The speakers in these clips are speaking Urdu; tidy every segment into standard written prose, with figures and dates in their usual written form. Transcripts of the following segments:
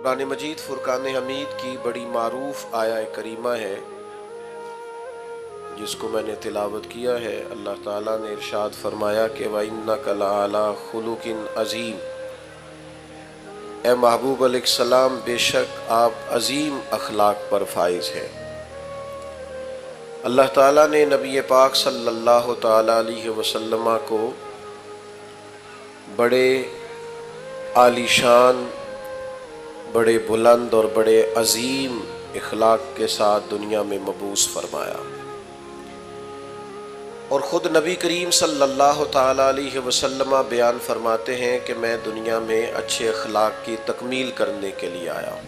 قرآن مجید فرقان حمید کی بڑی معروف آیہ کریمہ ہے جس کو میں نے تلاوت کیا ہے۔ اللہ تعالیٰ نے ارشاد فرمایا کہ وَإِنَّكَ لَعَلَىٰ خُلُقٍ عَظِيمٍ، اے محبوب علیہ السلام بے شک آپ عظیم اخلاق پر فائز ہیں۔ اللہ تعالیٰ نے نبی پاک صلی اللہ تعالیٰ علیہ وسلم کو بڑے عالی شان، بڑے بلند اور بڑے عظیم اخلاق کے ساتھ دنیا میں مبعوث فرمایا، اور خود نبی کریم صلی اللہ تعالیٰ علیہ وسلم بیان فرماتے ہیں کہ میں دنیا میں اچھے اخلاق کی تکمیل کرنے کے لیے آیا ہوں۔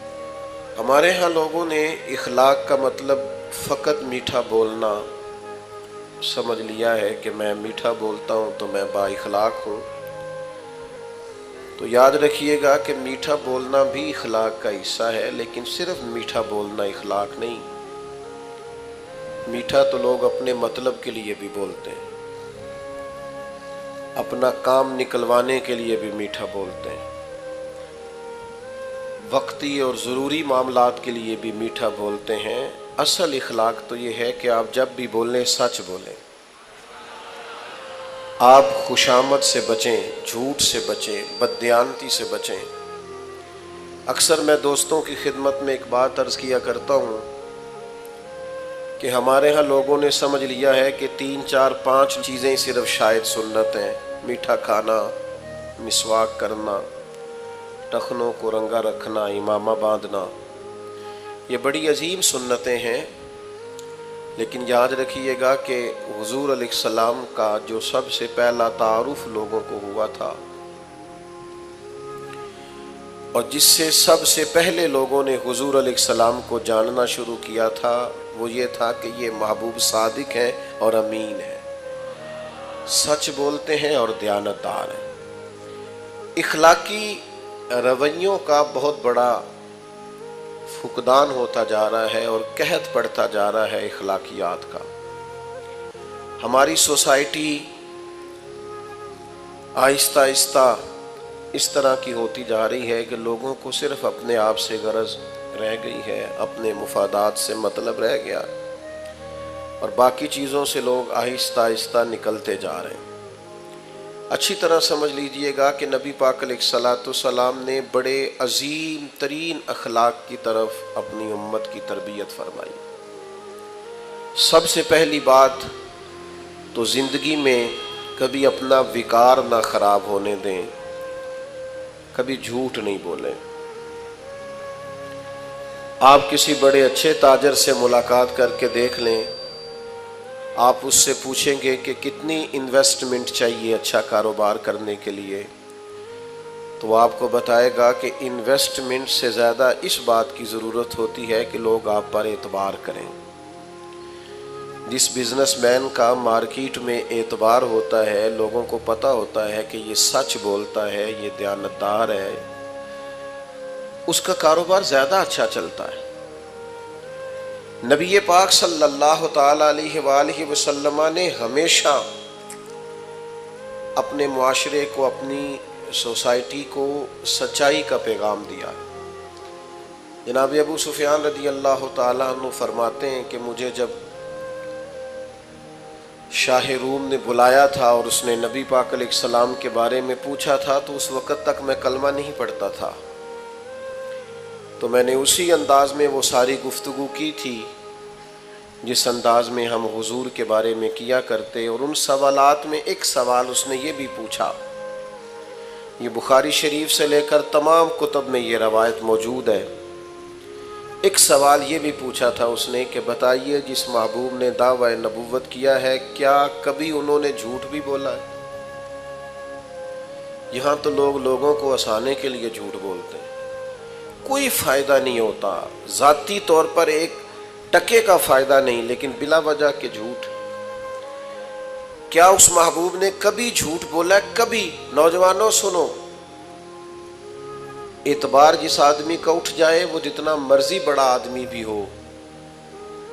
ہمارے ہاں لوگوں نے اخلاق کا مطلب فقط میٹھا بولنا سمجھ لیا ہے کہ میں میٹھا بولتا ہوں تو میں با اخلاق ہوں۔ تو یاد رکھیے گا کہ میٹھا بولنا بھی اخلاق کا حصہ ہے، لیکن صرف میٹھا بولنا اخلاق نہیں۔ میٹھا تو لوگ اپنے مطلب کے لیے بھی بولتے ہیں، اپنا کام نکلوانے کے لیے بھی میٹھا بولتے ہیں، وقتی اور ضروری معاملات کے لیے بھی میٹھا بولتے ہیں۔ اصل اخلاق تو یہ ہے کہ آپ جب بھی بولیں سچ بولیں، آپ خوشامد سے بچیں، جھوٹ سے بچیں، بددیانتی سے بچیں۔ اکثر میں دوستوں کی خدمت میں ایک بات عرض کیا کرتا ہوں کہ ہمارے ہاں لوگوں نے سمجھ لیا ہے کہ 3 4 5 چیزیں صرف شاید سنت ہیں: میٹھا کھانا، مسواک کرنا، ٹخنوں کو رنگا رکھنا، امامہ باندھنا۔ یہ بڑی عظیم سنتیں ہیں، لیکن یاد رکھیے گا کہ حضور علیہ السلام کا جو سب سے پہلا تعارف لوگوں کو ہوا تھا، اور جس سے سب سے پہلے لوگوں نے حضور علیہ السلام کو جاننا شروع کیا تھا، وہ یہ تھا کہ یہ محبوب صادق ہیں اور امین ہیں، سچ بولتے ہیں اور دیانتدار ہیں۔ اخلاقی رویوں کا بہت بڑا فقدان ہوتا جا رہا ہے اور قحط پڑتا جا رہا ہے اخلاقیات کا۔ ہماری سوسائٹی آہستہ آہستہ اس طرح کی ہوتی جا رہی ہے کہ لوگوں کو صرف اپنے آپ سے غرض رہ گئی ہے، اپنے مفادات سے مطلب رہ گیا، اور باقی چیزوں سے لوگ آہستہ آہستہ نکلتے جا رہے ہیں۔ اچھی طرح سمجھ لیجئے گا کہ نبی پاک علیہ السلام نے بڑے عظیم ترین اخلاق کی طرف اپنی امت کی تربیت فرمائی۔ سب سے پہلی بات تو زندگی میں کبھی اپنا وقار نہ خراب ہونے دیں، کبھی جھوٹ نہیں بولیں۔ آپ کسی بڑے اچھے تاجر سے ملاقات کر کے دیکھ لیں، آپ اس سے پوچھیں گے کہ کتنی انویسٹمنٹ چاہیے اچھا کاروبار کرنے کے لیے، تو وہ آپ کو بتائے گا کہ انویسٹمنٹ سے زیادہ اس بات کی ضرورت ہوتی ہے کہ لوگ آپ پر اعتبار کریں۔ جس بزنس مین کا مارکیٹ میں اعتبار ہوتا ہے، لوگوں کو پتہ ہوتا ہے کہ یہ سچ بولتا ہے، یہ دیانتدار ہے، اس کا کاروبار زیادہ اچھا چلتا ہے۔ نبی پاک صلی اللہ تعالیٰ علیہ وآلہ وسلم نے ہمیشہ اپنے معاشرے کو، اپنی سوسائٹی کو سچائی کا پیغام دیا۔ جناب ابو سفیان رضی اللہ تعالیٰ عنہ فرماتے ہیں کہ مجھے جب شاہ روم نے بلایا تھا اور اس نے نبی پاک علیہ السلام کے بارے میں پوچھا تھا، تو اس وقت تک میں کلمہ نہیں پڑھتا تھا، تو میں نے اسی انداز میں وہ ساری گفتگو کی تھی جس انداز میں ہم حضور کے بارے میں کیا کرتے، اور ان سوالات میں ایک سوال اس نے یہ بھی پوچھا، یہ بخاری شریف سے لے کر تمام کتب میں یہ روایت موجود ہے، ایک سوال یہ بھی پوچھا تھا اس نے کہ بتائیے جس محبوب نے دعوی نبوت کیا ہے، کیا کبھی انہوں نے جھوٹ بھی بولا ہے؟ یہاں تو لوگ لوگوں کو ہنسانے کے لیے جھوٹ بولتے ہیں، کوئی فائدہ نہیں ہوتا، ذاتی طور پر ایک ٹکے کا فائدہ نہیں، لیکن بلا وجہ کے جھوٹ۔ کیا اس محبوب نے کبھی جھوٹ بولا ہے؟ کبھی؟ نوجوانوں سنو، اعتبار جس آدمی کا اٹھ جائے، وہ جتنا مرضی بڑا آدمی بھی ہو،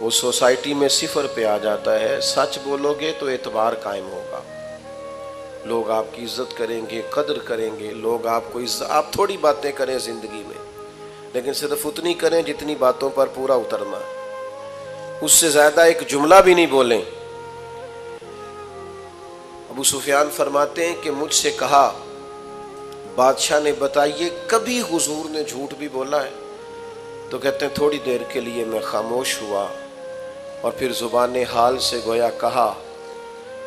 وہ سوسائٹی میں صفر پہ آ جاتا ہے۔ سچ بولو گے تو اعتبار قائم ہوگا، لوگ آپ کی عزت کریں گے، قدر کریں گے، لوگ آپ کو آپ تھوڑی باتیں کریں زندگی میں، لیکن صرف اتنی کریں جتنی باتوں پر پورا اترنا ہے، اس سے زیادہ ایک جملہ بھی نہیں بولیں۔ ابو سفیان فرماتے ہیں کہ مجھ سے کہا، بادشاہ نے بتائیے کبھی حضور نے جھوٹ بھی بولا ہے؟ تو کہتے ہیں تھوڑی دیر کے لیے میں خاموش ہوا اور پھر زبان حال سے گویا کہا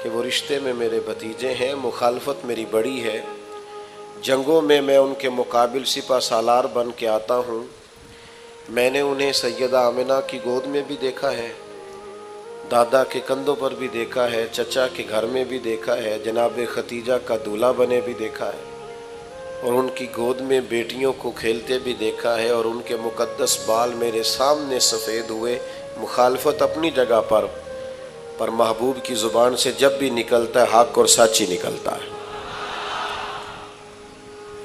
کہ وہ رشتے میں میرے بھتیجے ہیں، مخالفت میری بڑی ہے، جنگوں میں میں ان کے مقابل سپہ سالار بن کے آتا ہوں، میں نے انہیں سیدہ آمنہ کی گود میں بھی دیکھا ہے، دادا کے کندھوں پر بھی دیکھا ہے، چچا کے گھر میں بھی دیکھا ہے، جناب ختیجہ کا دولہا بنے بھی دیکھا ہے، اور ان کی گود میں بیٹیوں کو کھیلتے بھی دیکھا ہے، اور ان کے مقدس بال میرے سامنے سفید ہوئے۔ مخالفت اپنی جگہ پر محبوب کی زبان سے جب بھی نکلتا ہے حق اور سچ ہی نکلتا ہے۔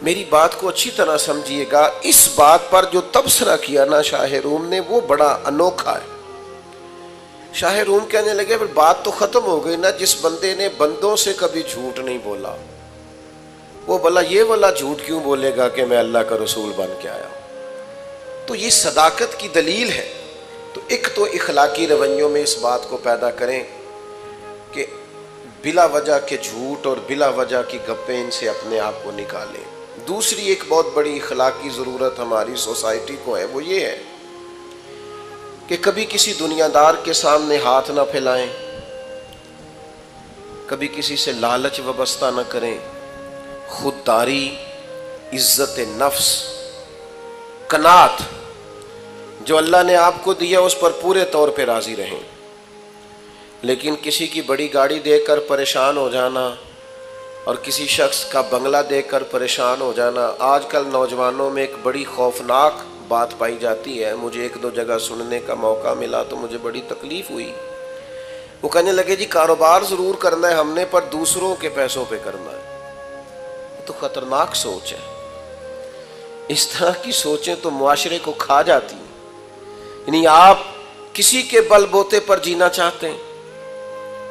میری بات کو اچھی طرح سمجھیے گا، اس بات پر جو تبصرہ کیا نا شاہ روم نے وہ بڑا انوکھا ہے۔ شاہ روم کہنے لگے پھر بات تو ختم ہو گئی نا، جس بندے نے بندوں سے کبھی جھوٹ نہیں بولا وہ بھلا یہ والا جھوٹ کیوں بولے گا کہ میں اللہ کا رسول بن کے آیا ہوں؟ تو یہ صداقت کی دلیل ہے۔ تو ایک تو اخلاقی رویوں میں اس بات کو پیدا کریں کہ بلا وجہ کے جھوٹ اور بلا وجہ کی گپیں ان سے اپنے آپ کو نکالیں۔ دوسری ایک بہت بڑی اخلاقی ضرورت ہماری سوسائٹی کو ہے، وہ یہ ہے کہ کبھی کسی دنیا دار کے سامنے ہاتھ نہ پھیلائیں، کبھی کسی سے لالچ وابستہ نہ کریں، خودداری، عزت نفس، قناعت، جو اللہ نے آپ کو دیا اس پر پورے طور پہ راضی رہیں۔ لیکن کسی کی بڑی گاڑی دیکھ کر پریشان ہو جانا اور کسی شخص کا بنگلہ دیکھ کر پریشان ہو جانا، آج کل نوجوانوں میں ایک بڑی خوفناک بات پائی جاتی ہے۔ مجھے ایک دو جگہ سننے کا موقع ملا تو مجھے بڑی تکلیف ہوئی۔ وہ کہنے لگے جی کاروبار ضرور کرنا ہے ہم نے پر دوسروں کے پیسوں پہ کرنا ہے۔ تو خطرناک سوچ ہے، اس طرح کی سوچیں تو معاشرے کو کھا جاتی ہیں۔ یعنی آپ کسی کے بل بوتے پر جینا چاہتے ہیں۔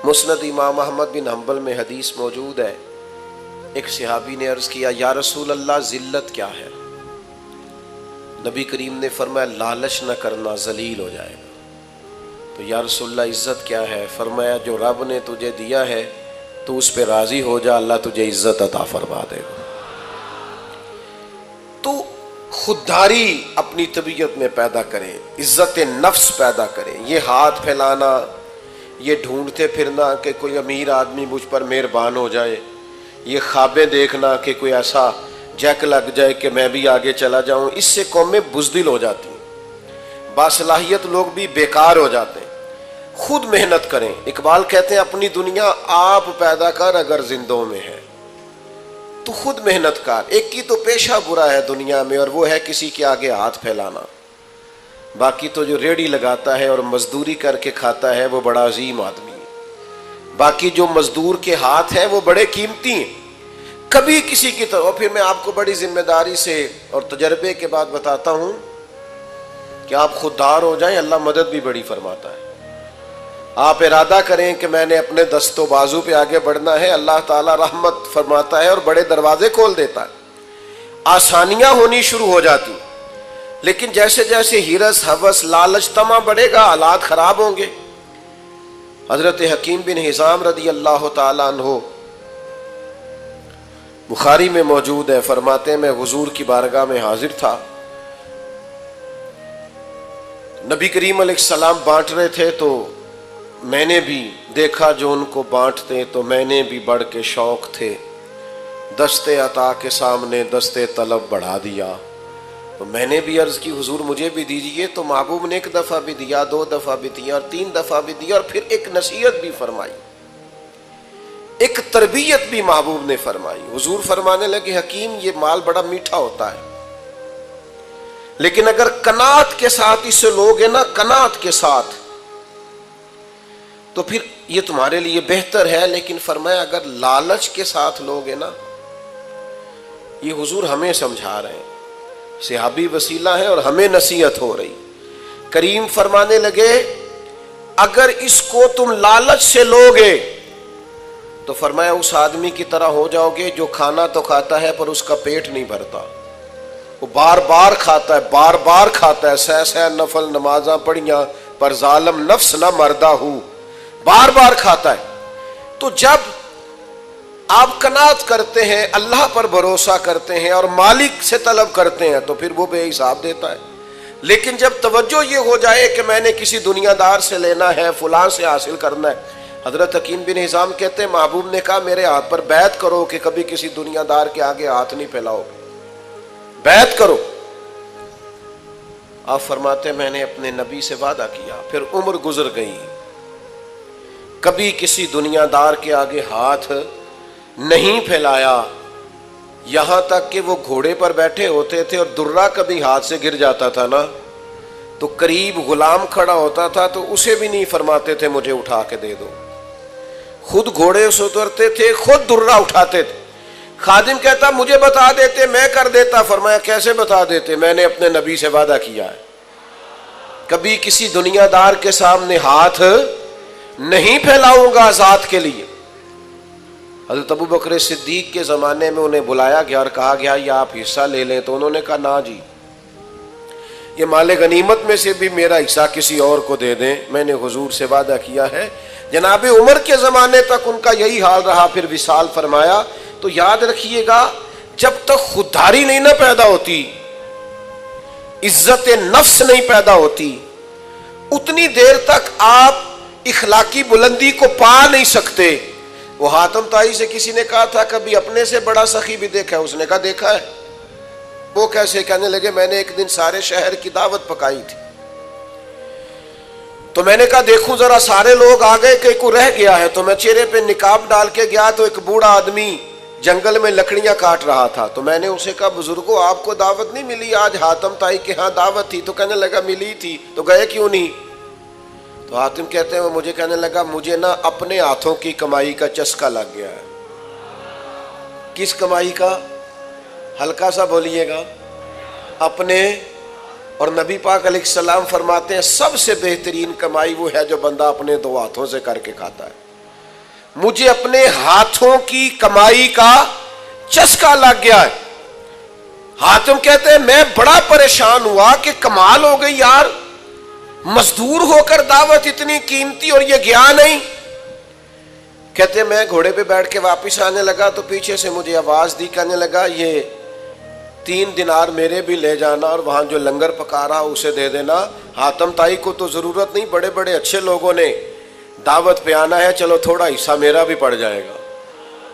مسند امام احمد بن حنبل میں حدیث موجود ہے، ایک صحابی نے عرض کیا یا رسول اللہ ذلت کیا ہے؟ نبی کریم نے فرمایا لالچ نہ کرنا، ذلیل ہو جائے گا۔ تو یا رسول اللہ عزت کیا ہے؟ فرمایا جو رب نے تجھے دیا ہے تو اس پہ راضی ہو جا، اللہ تجھے عزت عطا فرما دے گا۔ تو خودداری اپنی طبیعت میں پیدا کریں، عزت نفس پیدا کریں۔ یہ ہاتھ پھیلانا، یہ ڈھونڈتے پھرنا کہ کوئی امیر آدمی مجھ پر مہربان ہو جائے، یہ خوابیں دیکھنا کہ کوئی ایسا جیک لگ جائے کہ میں بھی آگے چلا جاؤں، اس سے قومیں بزدل ہو جاتی ہیں، باصلاحیت لوگ بھی بیکار ہو جاتے ہیں۔ خود محنت کریں۔ اقبال کہتے ہیں اپنی دنیا آپ پیدا کر اگر زندوں میں ہے تو خود محنت کر۔ ایک کی تو پیشہ برا ہے دنیا میں اور وہ ہے کسی کے آگے ہاتھ پھیلانا، باقی تو جو ریڑھی لگاتا ہے اور مزدوری کر کے کھاتا ہے وہ بڑا عظیم آدمی ہے، باقی جو مزدور کے ہاتھ ہیں وہ بڑے قیمتی ہیں۔ کبھی کسی کی طرف، پھر میں آپ کو بڑی ذمہ داری سے اور تجربے کے بعد بتاتا ہوں کہ آپ خوددار ہو جائیں، اللہ مدد بھی بڑی فرماتا ہے۔ آپ ارادہ کریں کہ میں نے اپنے دست و بازو پہ آگے بڑھنا ہے، اللہ تعالیٰ رحمت فرماتا ہے اور بڑے دروازے کھول دیتا ہے، آسانیاں ہونی شروع ہو جاتی۔ لیکن جیسے جیسے ہرس، ہوس، لالچ، طمع بڑھے گا حالات خراب ہوں گے۔ حضرت حکیم بن حزام رضی اللہ تعالیٰ عنہ بخاری میں موجود ہے، فرماتے ہیں میں حضور کی بارگاہ میں حاضر تھا، نبی کریم علیہ السلام بانٹ رہے تھے تو میں نے بھی دیکھا جو ان کو بانٹتے، تو میں نے بھی بڑھ کے شوق تھے، دستے عطا کے سامنے دستے طلب بڑھا دیا، تو میں نے بھی عرض کی حضور مجھے بھی دیجئے، تو محبوب نے ایک دفعہ بھی دیا، دو دفعہ بھی دیا اور تین دفعہ بھی دیا، اور پھر ایک نصیحت بھی فرمائی، ایک تربیت بھی محبوب نے فرمائی۔ حضور فرمانے لگے حکیم یہ مال بڑا میٹھا ہوتا ہے، لیکن اگر قناعت کے ساتھ اسے لوگے نا، قناعت کے ساتھ، تو پھر یہ تمہارے لیے بہتر ہے، لیکن فرمایا اگر لالچ کے ساتھ لوگے نا، یہ حضور ہمیں سمجھا رہے ہیں، صحابی وسیلہ ہے اور ہمیں نصیحت ہو رہی۔ کریم فرمانے لگے اگر اس کو تم لالچ سے لوگے تو فرمایا اس آدمی کی طرح ہو جاؤ گے جو کھانا تو کھاتا ہے پر اس کا پیٹ نہیں بھرتا، وہ بار بار کھاتا ہے، بار بار کھاتا ہے، سہ سہ نفل نمازاں پڑھیاں پر ظالم نفس نہ مردہ ہو، بار بار کھاتا ہے۔ تو جب آپ قناعت کرتے ہیں، اللہ پر بھروسہ کرتے ہیں اور مالک سے طلب کرتے ہیں تو پھر وہ بے حساب دیتا ہے۔ لیکن جب توجہ یہ ہو جائے کہ میں نے کسی دنیا دار سے لینا ہے، فلاں سے حاصل کرنا ہے، حضرت حکیم بن حزام کہتے ہیں محبوب نے کہا میرے ہاتھ پر بیعت کرو کہ کبھی کسی دنیا دار کے آگے ہاتھ نہیں پھیلاؤ گے، بیعت کرو۔ آپ فرماتے ہیں میں نے اپنے نبی سے وعدہ کیا، پھر عمر گزر گئی، کبھی کسی دنیا دار کے آگے ہاتھ نہیں پھیلایا، یہاں تک کہ وہ گھوڑے پر بیٹھے ہوتے تھے اور درہ کبھی ہاتھ سے گر جاتا تھا نا تو قریب غلام کھڑا ہوتا تھا تو اسے بھی نہیں فرماتے تھے مجھے اٹھا کے دے دو، خود گھوڑے سے اترتے تھے، خود درہ اٹھاتے تھے۔ خادم کہتا مجھے بتا دیتے میں کر دیتا، فرمایا کیسے بتا دیتے، میں نے اپنے نبی سے وعدہ کیا ہے کبھی کسی دنیا دار کے سامنے ہاتھ نہیں پھیلاؤں گا ذات کے لیے۔ حضرت ابو بکر صدیق کے زمانے میں انہیں بلایا گیا اور کہا گیا یہ آپ حصہ لے لیں، تو انہوں نے کہا نہ جی، یہ مال غنیمت میں سے بھی میرا حصہ کسی اور کو دے دیں، میں نے حضور سے وعدہ کیا ہے۔ جناب عمر کے زمانے تک ان کا یہی حال رہا، پھر وصال فرمایا۔ تو یاد رکھیے گا جب تک خودداری نہیں نہ پیدا ہوتی، عزت نفس نہیں پیدا ہوتی، اتنی دیر تک آپ اخلاقی بلندی کو پا نہیں سکتے۔ وہ حاتم طائی سے کسی نے کہا تھا کبھی اپنے سے بڑا سخی بھی دیکھا ہے؟ اس نے کہا دیکھا ہے۔ وہ کیسے؟ کہنے لگے میں نے ایک دن سارے شہر کی دعوت پکائی تھی، تو میں نے کہا دیکھوں ذرا سارے لوگ آ گئے کہ کوئی رہ گیا ہے، تو میں چہرے پہ نقاب ڈال کے گیا تو ایک بوڑھا آدمی جنگل میں لکڑیاں کاٹ رہا تھا، تو میں نے اسے کہا بزرگوں آپ کو دعوت نہیں ملی آج؟ حاتم طائی کے ہاں دعوت تھی۔ تو کہنے لگا ملی تھی، تو گئے کیوں نہیں؟ تو حاتم کہتے ہیں وہ مجھے کہنے لگا مجھے نا اپنے ہاتھوں کی کمائی کا چسکا لگ گیا ہے۔ کس کمائی کا؟ ہلکا سا بولیے گا، اپنے۔ اور نبی پاک علیہ السلام فرماتے ہیں سب سے بہترین کمائی وہ ہے جو بندہ اپنے دو ہاتھوں سے کر کے کھاتا ہے۔ مجھے اپنے ہاتھوں کی کمائی کا چسکا لگ گیا ہے۔ حاتم کہتے ہیں میں بڑا پریشان ہوا کہ کمال ہو گئی یار، مزدور ہو کر دعوت اتنی قیمتی اور یہ گیا نہیں۔ کہتے ہیں میں گھوڑے پہ بیٹھ کے واپس آنے لگا تو پیچھے سے مجھے آواز دی، کہنے لگا یہ 3 دینار میرے بھی لے جانا اور وہاں جو لنگر پکا رہا اسے دے دینا، حاتم طائی کو تو ضرورت نہیں، بڑے بڑے اچھے لوگوں نے دعوت پہ آنا ہے، چلو تھوڑا حصہ میرا بھی پڑ جائے گا۔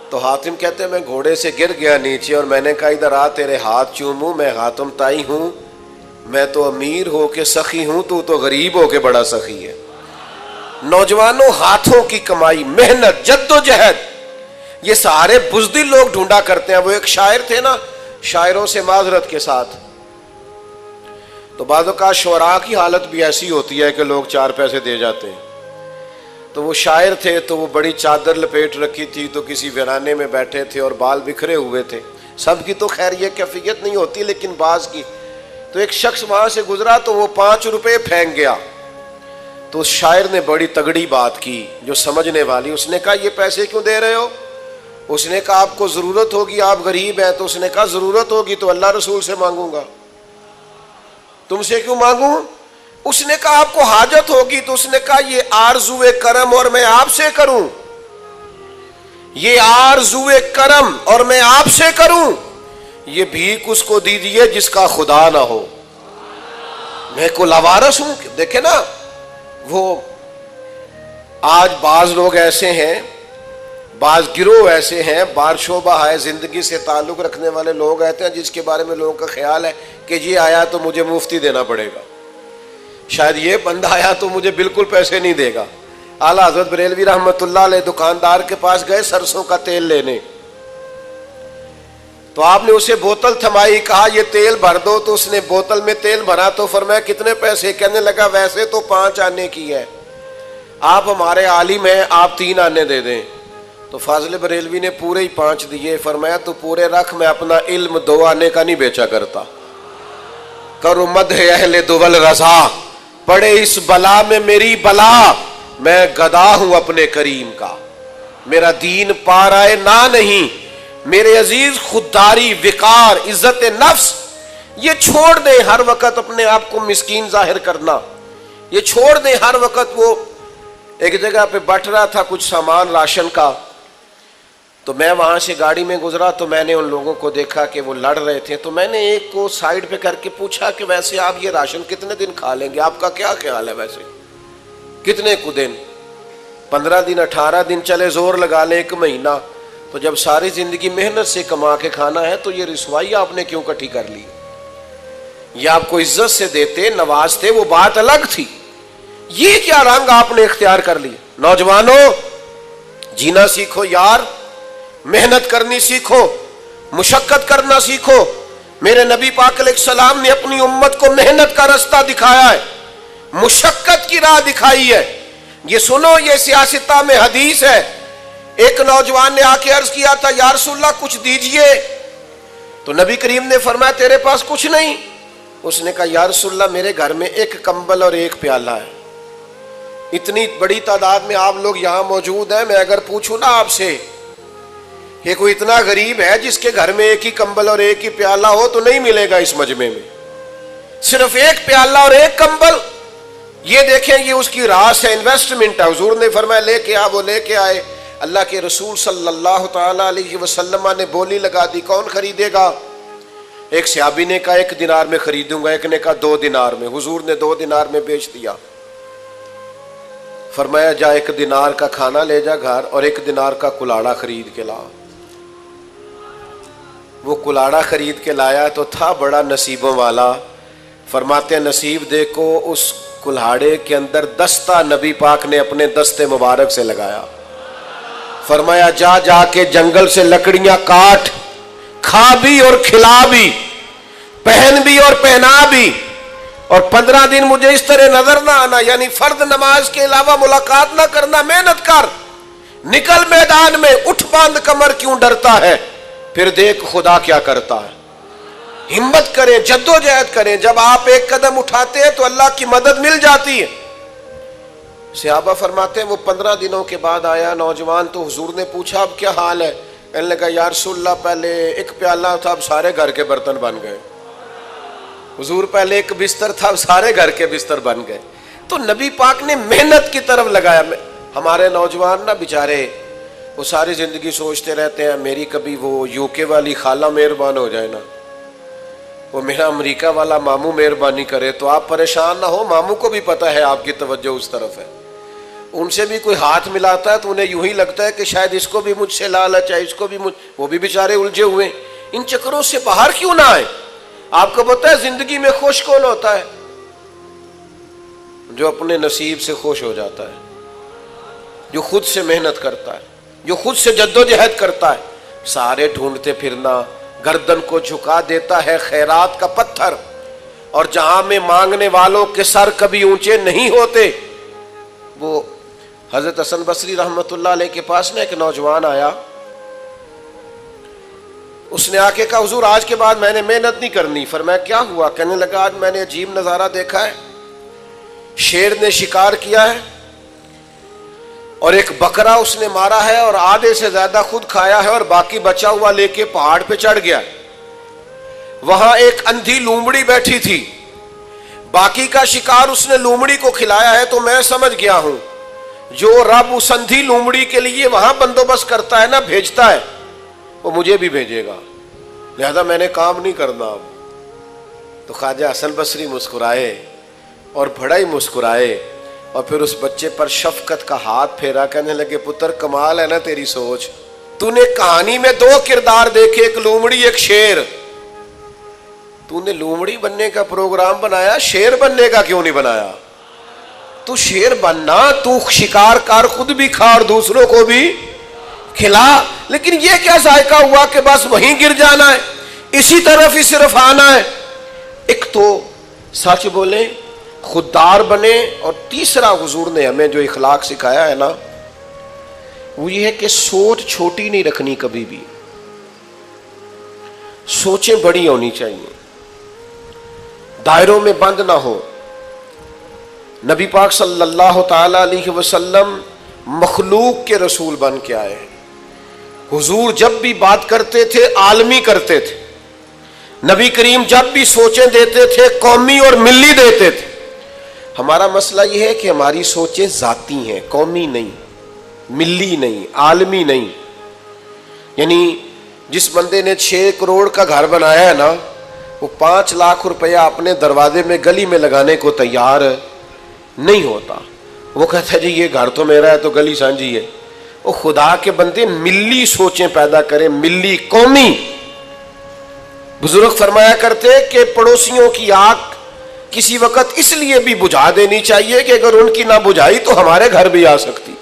تو حاتم کہتے ہیں میں گھوڑے سے گر گیا نیچے اور میں نے کہا ادھر آ تیرے ہاتھ چوموں، میں حاتم طائی ہوں، میں تو امیر ہو کے سخی ہوں، تو غریب ہو کے بڑا سخی ہے۔ نوجوانوں ہاتھوں کی کمائی، محنت، جد و جہد، یہ سارے بزدل لوگ ڈھونڈا کرتے ہیں۔ وہ ایک شاعر تھے نا، شاعروں سے معذرت کے ساتھ، تو بعض اوقات شعراء کی حالت بھی ایسی ہوتی ہے کہ لوگ 4 پیسے دے جاتے ہیں۔ تو وہ شاعر تھے تو وہ بڑی چادر لپیٹ رکھی تھی، تو کسی ویرانے میں بیٹھے تھے اور بال بکھرے ہوئے تھے، سب کی تو خیر یہ کیفیت نہیں ہوتی لیکن بعض کی۔ تو ایک شخص وہاں سے گزرا تو وہ 5 روپے پھینک گیا، تو اس شاعر نے بڑی تگڑی بات کی جو سمجھنے والی، اس نے کہا یہ پیسے کیوں دے رہے ہو؟ اس نے کہا آپ کو ضرورت ہوگی، آپ غریب ہیں۔ تو اس نے کہا ضرورت ہوگی تو اللہ رسول سے مانگوں گا، تم سے کیوں مانگوں؟ اس نے کہا آپ کو حاجت ہوگی، تو اس نے کہا یہ آرزوئے کرم اور میں آپ سے کروں، یہ آرزوئے کرم اور میں آپ سے کروں، یہ بھیک اس کو دیجیے جس کا خدا نہ ہو، میں کو لاوارث ہوں۔ دیکھیں نا، وہ آج بعض لوگ ایسے ہیں، بعض گروہ ایسے ہیں، بعض شعبہ ہے زندگی سے تعلق رکھنے والے لوگ رہتے ہیں جس کے بارے میں لوگوں کا خیال ہے کہ یہ آیا تو مجھے مفتی دینا پڑے گا، شاید یہ بندہ آیا تو مجھے بالکل پیسے نہیں دے گا۔ اعلیٰ حضرت بریلوی رحمۃ اللہ علیہ دکاندار کے پاس گئے سرسوں کا تیل لینے، تو آپ نے اسے بوتل تھمائی، کہا یہ تیل بھر دو، تو اس نے بوتل میں تیل بھرا تو فرمایا کتنے پیسے؟ کہنے لگا ویسے تو 5 آنے کی ہے، آپ ہمارے عالم ہیں، آپ 3 آنے دے دیں۔ تو فاضل بریلوی نے پورے ہی 5 دیے، فرمایا تو پورے رکھ، میں اپنا علم 2 آنے کا نہیں بیچا کرتا۔ کرو مدح اہل دول رضا، پڑے اس بلا میں میری بلا، میں گدا ہوں اپنے کریم کا، میرا دین پارائے نہ نہیں۔ میرے عزیز خودداری، وقار، عزت نفس یہ چھوڑ دیں ہر وقت اپنے آپ کو مسکین ظاہر کرنا، یہ چھوڑ دیں ہر وقت. وہ ایک جگہ پہ بٹ رہا تھا کچھ سامان راشن کا، تو میں وہاں سے گاڑی میں گزرا تو میں نے ان لوگوں کو دیکھا کہ وہ لڑ رہے تھے، تو میں نے ایک کو سائیڈ پہ کر کے پوچھا کہ ویسے آپ یہ راشن کتنے دن کھا لیں گے، آپ کا کیا خیال ہے، ویسے کتنے کو دن، 15 دن 18 دن چلے زور لگا لیں 1 مہینہ، تو جب ساری زندگی محنت سے کما کے کھانا ہے تو یہ رسوائی آپ نے کیوں کٹھی کر لی؟ یہ آپ کو عزت سے دیتے نوازتے وہ بات الگ تھی، یہ کیا رنگ آپ نے اختیار کر لی؟ نوجوانوں جینا سیکھو یار، محنت کرنی سیکھو، مشقت کرنا سیکھو. میرے نبی پاک علیہ السلام نے اپنی امت کو محنت کا رستہ دکھایا ہے، مشقت کی راہ دکھائی ہے. یہ سنو، یہ سیاستہ میں حدیث ہے. ایک نوجوان نے آ کے عرض کیا تھا یا رسول اللہ کچھ دیجئے، تو نبی کریم نے فرمایا تیرے پاس کچھ نہیں؟ اس نے کہا یا رسول اللہ میرے گھر میں 1 کمبل اور 1 پیالہ ہے. اتنی بڑی تعداد میں آپ لوگ یہاں موجود ہیں، میں اگر پوچھوں نا آپ سے کہ کوئی اتنا غریب ہے جس کے گھر میں 1 ہی کمبل اور 1 ہی پیالہ ہو تو نہیں ملے گا اس مجمع میں. صرف 1 پیالہ اور 1 کمبل، یہ دیکھیں یہ اس کی راس ہے، انویسٹمنٹ ہے. حضور نے فرمایا لے کے آ، وہ لے کے آئے. اللہ کے رسول صلی اللہ تعالی علیہ وسلم نے بولی لگا دی کون خریدے گا؟ ایک صحابی نے کہا 1 دینار میں خریدوں گا، ایک نے کہا 2 دینار میں. حضور نے 2 دینار میں بیچ دیا. فرمایا جا 1 دینار کا کھانا لے جا گھر اور 1 دینار کا کلاڑا خرید کے لا. وہ کلاڑا خرید کے لایا تو تھا بڑا نصیبوں والا. فرماتے ہیں نصیب دیکھو اس کلاڑے کے اندر دستہ نبی پاک نے اپنے دستے مبارک سے لگایا. فرمایا جا جا کے جنگل سے لکڑیاں کاٹ، کھا بھی اور کھلا بھی، پہن بھی اور پہنا بھی، اور 15 دن مجھے اس طرح نظر نہ آنا، یعنی فرض نماز کے علاوہ ملاقات نہ کرنا. محنت کر، نکل میدان میں، اٹھ باندھ کمر کیوں ڈرتا ہے، پھر دیکھ خدا کیا کرتا ہے. ہمت کریں، جدوجہد کریں. جب آپ 1 قدم اٹھاتے ہیں تو اللہ کی مدد مل جاتی ہے. صحابہ فرماتے ہیں وہ 15 دنوں کے بعد آیا نوجوان، تو حضور نے پوچھا اب کیا حال ہے؟ کہنے لگا یا رسول اللہ پہلے 1 پیالہ تھا اب سارے گھر کے برتن بن گئے. حضور پہلے 1 بستر تھا اب سارے گھر کے بستر بن گئے. تو نبی پاک نے محنت کی طرف لگایا. ہمارے نوجوان نا بیچارے وہ ساری زندگی سوچتے رہتے ہیں میری کبھی وہ UK والی خالہ مہربان ہو جائے نا، وہ میرا امریکہ والا ماموں مہربانی کرے. تو آپ پریشان نہ ہو، ماموں کو بھی پتہ ہے آپ کی توجہ اس طرف ہے. ان سے بھی کوئی ہاتھ ملاتا ہے تو انہیں یوں ہی لگتا ہے کہ شاید اس کو بھی مجھ سے لالچ ہے، اس کو بھی وہ بھی بیچارے الجھے ہوئے ہیں. ان چکروں سے باہر کیوں نہ آئے؟ آپ کو پتہ ہے زندگی میں خوش کون ہوتا ہے؟ جو اپنے نصیب سے خوش ہو جاتا ہے، جو خود سے محنت کرتا ہے، جو خود سے جدوجہد کرتا ہے. سارے ڈھونڈتے پھرنا، گردن کو جھکا دیتا ہے خیرات کا پتھر، اور جہاں میں مانگنے والوں کے سر کبھی اونچے نہیں ہوتے. وہ حضرت حسن بصری رحمۃ اللہ علیہ کے پاس نا ایک نوجوان آیا، اس نے آ کے کہا حضور آج کے بعد میں نے محنت نہیں کرنی. فرمایا کیا ہوا؟ کہنے لگا آج میں نے عجیب نظارہ دیکھا ہے. شیر نے شکار کیا ہے اور ایک بکرا اس نے مارا ہے اور آدھے سے زیادہ خود کھایا ہے اور باقی بچا ہوا لے کے پہاڑ پہ چڑھ گیا. وہاں ایک اندھی لومڑی بیٹھی تھی، باقی کا شکار اس نے لومڑی کو کھلایا ہے. تو میں سمجھ گیا ہوں جو رب اس اندھی لومڑی کے لیے وہاں بندوبست کرتا ہے نا، بھیجتا ہے، وہ مجھے بھی بھیجے گا، لہذا میں نے کام نہیں کرنا اب. تو خواجہ حسن بصری مسکرائے اور بڑا ہی مسکرائے، اور پھر اس بچے پر شفقت کا ہاتھ پھیرا. کہنے لگے پتر کمال ہے نا تیری سوچ، تو نے کہانی میں 2 کردار دیکھے، ایک لومڑی ایک شیر. تو نے لومڑی بننے کا پروگرام بنایا، شیر بننے کا کیوں نہیں بنایا؟ تو شیر بننا، تو شکار کر، خود بھی کھا اور دوسروں کو بھی کھلا. لیکن یہ کیا ذائقہ ہوا کہ بس وہیں گر جانا ہے، اسی طرف ہی صرف آنا ہے. ایک تو سچ بولیں، خوددار بنے، اور تیسرا حضور نے ہمیں جو اخلاق سکھایا ہے نا وہ یہ ہے کہ سوچ چھوٹی نہیں رکھنی، کبھی بھی سوچیں بڑی ہونی چاہیے، دائروں میں بند نہ ہو. نبی پاک صلی اللہ تعالی علیہ وسلم مخلوق کے رسول بن کے آئے. حضور جب بھی بات کرتے تھے عالمی کرتے تھے. نبی کریم جب بھی سوچیں دیتے تھے قومی اور ملی دیتے تھے. ہمارا مسئلہ یہ ہے کہ ہماری سوچیں ذاتی ہیں، قومی نہیں، ملی نہیں، عالمی نہیں. یعنی جس بندے نے 6 کروڑ کا گھر بنایا ہے نا، وہ 5 لاکھ روپیہ اپنے دروازے میں گلی میں لگانے کو تیار نہیں ہوتا. وہ کہتا ہے جی یہ گھر تو میرا ہے تو گلی سانجھی ہے. وہ خدا کے بندے ملی سوچیں پیدا کریں، ملی، قومی. بزرگ فرمایا کرتے کہ پڑوسیوں کی آگ کسی وقت اس لیے بھی بجھا دینی چاہیے کہ اگر ان کی نہ بجھائی تو ہمارے گھر بھی آ سکتی.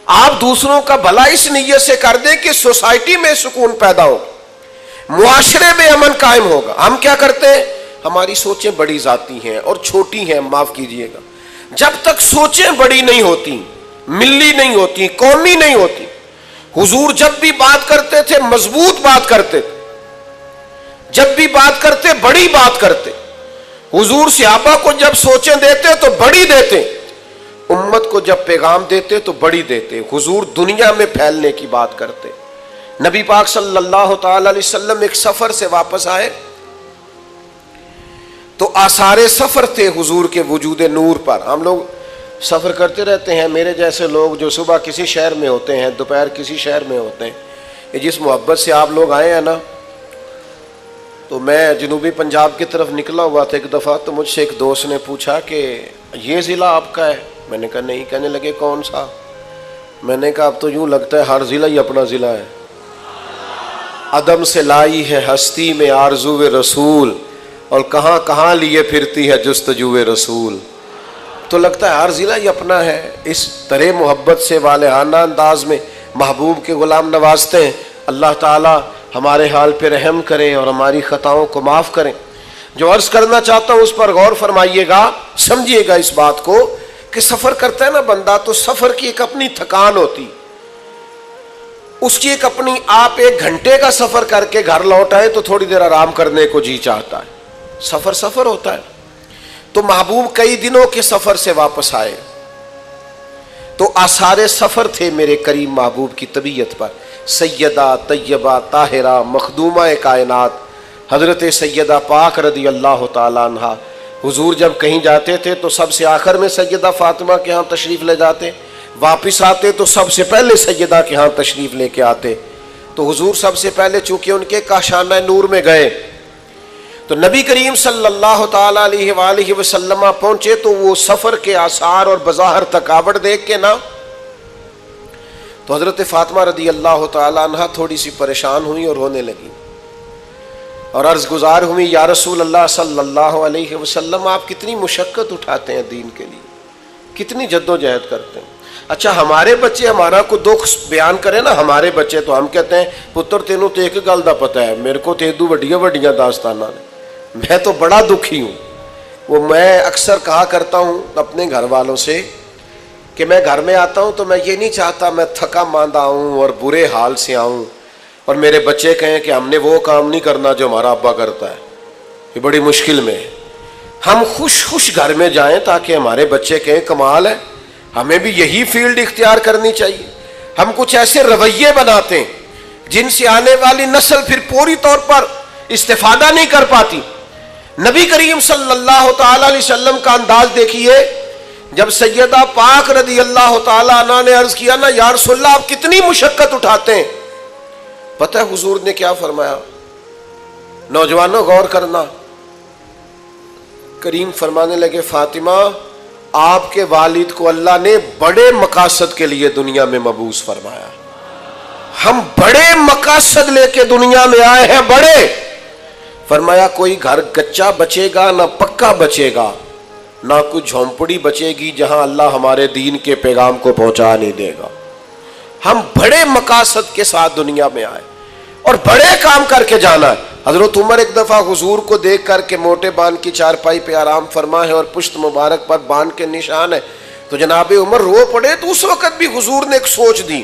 آپ دوسروں کا بھلا اس نیت سے کر دیں کہ سوسائٹی میں سکون پیدا ہو، معاشرے میں امن قائم ہوگا. ہم کیا کرتے ہیں؟ ہماری سوچیں بڑی ذاتی ہیں اور چھوٹی ہیں، معاف کیجئے گا. جب تک سوچیں بڑی نہیں ہوتی، ملی نہیں ہوتی، قومی نہیں ہوتی. حضور جب بھی بات کرتے تھے مضبوط بات کرتے تھے، جب بھی بات کرتے بڑی بات کرتے. حضور صحابہ کو جب سوچیں دیتے تو بڑی دیتے، امت کو جب پیغام دیتے تو بڑی دیتے. حضور دنیا میں پھیلنے کی بات کرتے. نبی پاک صلی اللہ تعالی علیہ وسلم ایک سفر سے واپس آئے تو آثار سفر تھے حضور کے وجود نور پر. ہم لوگ سفر کرتے رہتے ہیں، میرے جیسے لوگ جو صبح کسی شہر میں ہوتے ہیں، دوپہر کسی شہر میں ہوتے ہیں. یہ جس محبت سے آپ لوگ آئے ہیں نا، تو میں جنوبی پنجاب کی طرف نکلا ہوا تھا ایک دفعہ، تو مجھ سے ایک دوست نے پوچھا کہ یہ ضلع آپ کا ہے؟ میں نے کہا نہیں. کہنے لگے کون سا؟ میں نے کہا اب تو یوں لگتا ہے ہر ضلع ہی اپنا ضلع ہے. عدم سے لائی ہے ہستی میں آرزو رسول، اور کہاں کہاں لیے پھرتی ہے جستجو رسول. تو لگتا ہے ہر ضلع ہی اپنا ہے. اس طرح محبت سے والہانہ انداز میں محبوب کے غلام نوازتے ہیں. اللہ تعالی ہمارے حال پہ رحم کرے اور ہماری خطاؤں کو معاف کریں. جو عرض کرنا چاہتا ہوں اس پر غور فرمائیے گا، سمجھیے گا اس بات کو کہ سفر کرتا ہے نا بندہ، تو سفر کی ایک اپنی تھکان ہوتی، اس کی ایک اپنی. آپ 1 گھنٹے کا سفر کر کے گھر لوٹ آئے تو تھوڑی دیر آرام کرنے کو جی چاہتا ہے. سفر ہوتا ہے. تو محبوب کئی دنوں کے سفر سے واپس آئے تو آثار سفر تھے میرے کریم محبوب کی طبیعت پر. سیدہ طیبہ طاہرہ مخدومہ کائنات حضرت سیدہ پاک رضی اللہ تعالیٰ عنہ. حضور جب کہیں جاتے تھے تو سب سے آخر میں سیدہ فاطمہ کے ہاں تشریف لے جاتے، واپس آتے تو سب سے پہلے سیدہ کے ہاں تشریف لے کے آتے. تو حضور سب سے پہلے چونکہ ان کے کاشانہ نور میں گئے تو نبی کریم صلی اللہ تعالیٰ علیہ وآلہ وسلم پہنچے تو وہ سفر کے آثار اور بظاہر تھکاوٹ دیکھ کے نا، تو حضرت فاطمہ رضی اللہ تعالیٰ عنہ تھوڑی سی پریشان ہوئی اور رونے لگی اور عرض گزار ہوئی یا رسول اللہ صلی اللہ علیہ وسلم آپ کتنی مشقت اٹھاتے ہیں دین کے لیے، کتنی جد و جہد کرتے ہیں. اچھا ہمارے بچے ہمارا کو دکھ بیان کرے نا، ہمارے بچے تو ہم کہتے ہیں پتر تینوں تو ایک گل دا پتہ ہے، میرے کو تیدو وڈیاں وڈیاں داستانہ نے، میں تو بڑا دکھی ہوں. وہ میں اکثر کہا کرتا ہوں اپنے گھر والوں سے کہ میں گھر میں آتا ہوں تو میں یہ نہیں چاہتا میں تھکا ماندہ آؤں اور برے حال سے آؤں اور میرے بچے کہیں کہ ہم نے وہ کام نہیں کرنا جو ہمارا ابا کرتا ہے. یہ بڑی مشکل میں ہے. ہم خوش گھر میں جائیں تاکہ ہمارے بچے کہیں کمال ہے. ہمیں بھی یہی فیلڈ اختیار کرنی چاہیے. ہم کچھ ایسے رویے بناتے ہیں جن سے آنے والی نسل پھر پوری طور پر استفادہ نہیں کر پاتی. نبی کریم صلی اللہ تعالی علیہ وسلم کا انداز دیکھیے. جب سیدہ پاک رضی اللہ تعالی عنہ نے عرض کیا نا یا رسول اللہ آپ کتنی مشقت اٹھاتے ہیں، پتہ ہے حضور نے کیا فرمایا؟ نوجوانوں غور کرنا. کریم فرمانے لگے فاطمہ آپ کے والد کو اللہ نے بڑے مقاصد کے لیے دنیا میں مبعوث فرمایا. ہم بڑے مقاصد لے کے دنیا میں آئے ہیں. بڑے فرمایا کوئی گھر کچا بچے گا نہ پکا بچے گا، نہ کوئی جھونپڑی بچے گی جہاں اللہ ہمارے دین کے پیغام کو پہنچا نہیں دے گا. ہم بڑے مقاصد کے ساتھ دنیا میں آئے اور بڑے کام کر کے جانا ہے. حضرت عمر ایک دفعہ حضور کو دیکھ کر کے موٹے بان کی چارپائی پہ آرام فرما ہے اور پشت مبارک پر بان کے نشان ہے تو جناب عمر رو پڑے. تو اس وقت بھی حضور نے ایک سوچ دی.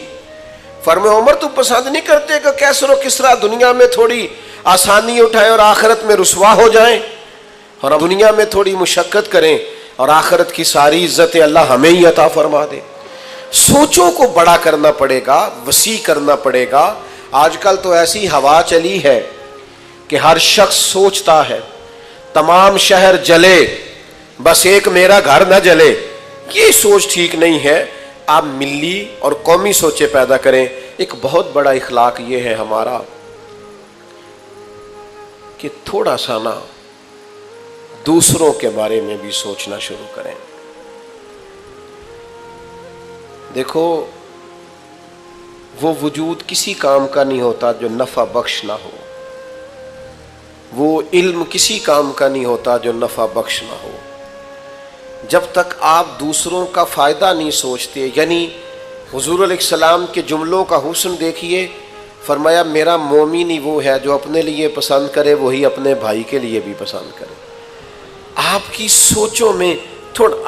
فرمایا عمر تو پسند نہیں کرتے کہ کیسر و کسرا دنیا میں تھوڑی آسانی اٹھائیں اور آخرت میں رسوا ہو جائیں، اور اب دنیا میں تھوڑی مشقت کریں اور آخرت کی ساری عزتیں اللہ ہمیں ہی عطا فرما دے. سوچوں کو بڑا کرنا پڑے گا، وسیع کرنا پڑے گا. آج کل تو ایسی ہوا چلی ہے کہ ہر شخص سوچتا ہے تمام شہر جلے بس ایک میرا گھر نہ جلے، یہ سوچ ٹھیک نہیں ہے۔ آپ ملی اور قومی سوچیں پیدا کریں۔ ایک بہت بڑا اخلاق یہ ہے ہمارا کہ تھوڑا سا نا دوسروں کے بارے میں بھی سوچنا شروع کریں۔ دیکھو، وہ وجود کسی کام کا نہیں ہوتا جو نفع بخش نہ ہو، وہ علم کسی کام کا نہیں ہوتا جو نفع بخش نہ ہو۔ جب تک آپ دوسروں کا فائدہ نہیں سوچتے، یعنی حضور علیہ السلام کے جملوں کا حسن دیکھیے، فرمایا میرا مومن ہی وہ ہے جو اپنے لیے پسند کرے وہی اپنے بھائی کے لیے بھی پسند کرے۔ آپ کی سوچوں میں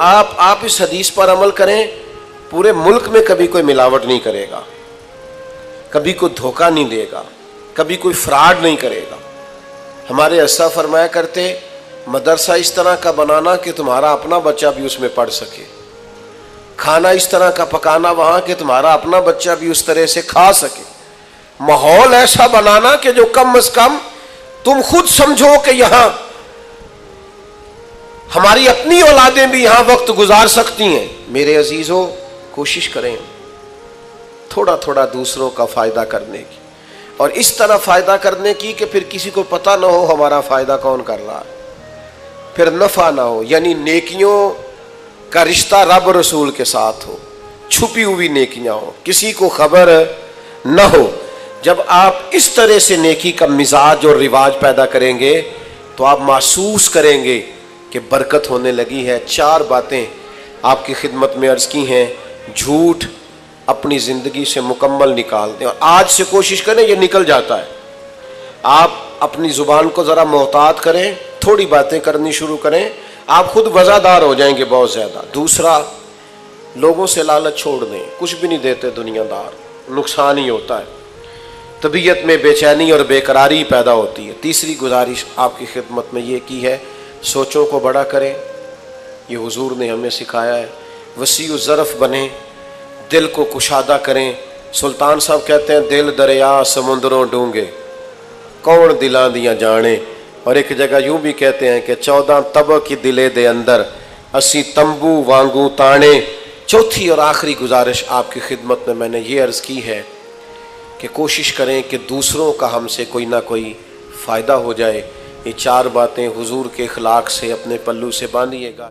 آپ اس حدیث پر عمل کریں، پورے ملک میں کبھی کوئی ملاوٹ نہیں کرے گا، کبھی کوئی دھوکہ نہیں دے گا، کبھی کوئی فراڈ نہیں کرے گا۔ ہمارے اسا فرمایا کرتے مدرسہ اس طرح کا بنانا کہ تمہارا اپنا بچہ بھی اس میں پڑھ سکے، کھانا اس طرح کا پکانا وہاں کہ تمہارا اپنا بچہ بھی اس طرح سے کھا سکے، ماحول ایسا بنانا کہ جو کم از کم تم خود سمجھو کہ یہاں ہماری اپنی اولادیں بھی یہاں وقت گزار سکتی ہیں۔ میرے عزیزوں، کوشش کریں تھوڑا تھوڑا دوسروں کا فائدہ کرنے کی، اور اس طرح فائدہ کرنے کی کہ پھر کسی کو پتہ نہ ہو ہمارا فائدہ کون کر رہا ہے، پھر نفع نہ ہو، یعنی نیکیوں کا رشتہ رب رسول کے ساتھ ہو، چھپی ہوئی نیکیاں ہو، کسی کو خبر نہ ہو۔ جب آپ اس طرح سے نیکی کا مزاج اور رواج پیدا کریں گے تو آپ محسوس کریں گے کہ برکت ہونے لگی ہے۔ 4 باتیں آپ کی خدمت میں عرض کی ہیں۔ جھوٹ اپنی زندگی سے مکمل نکال دیں، اور آج سے کوشش کریں، یہ نکل جاتا ہے۔ آپ اپنی زبان کو ذرا محتاط کریں، تھوڑی باتیں کرنی شروع کریں، آپ خود وزادار ہو جائیں گے بہت زیادہ۔ دوسرا، لوگوں سے لالچ چھوڑ دیں، کچھ بھی نہیں دیتے دنیا دار، نقصان ہی ہوتا ہے، طبیعت میں بے چینی اور بے قراری پیدا ہوتی ہے۔ تیسری گزارش آپ کی خدمت میں یہ کی ہے، سوچوں کو بڑا کریں، یہ حضور نے ہمیں سکھایا ہے۔ وسیع الظرف بنیں، دل کو کشادہ کریں۔ سلطان صاحب کہتے ہیں دل دریا سمندروں ڈونگے کون دلاں دیاں جانے، اور ایک جگہ یوں بھی کہتے ہیں کہ 14 طبع کی دلے دے اندر اسی تمبو وانگو تانے۔ چوتھی اور آخری گزارش آپ کی خدمت میں نے یہ عرض کی ہے کہ کوشش کریں کہ دوسروں کا ہم سے کوئی نہ کوئی فائدہ ہو جائے۔ یہ 4 باتیں حضور کے اخلاق سے اپنے پلو سے باندھیے گا۔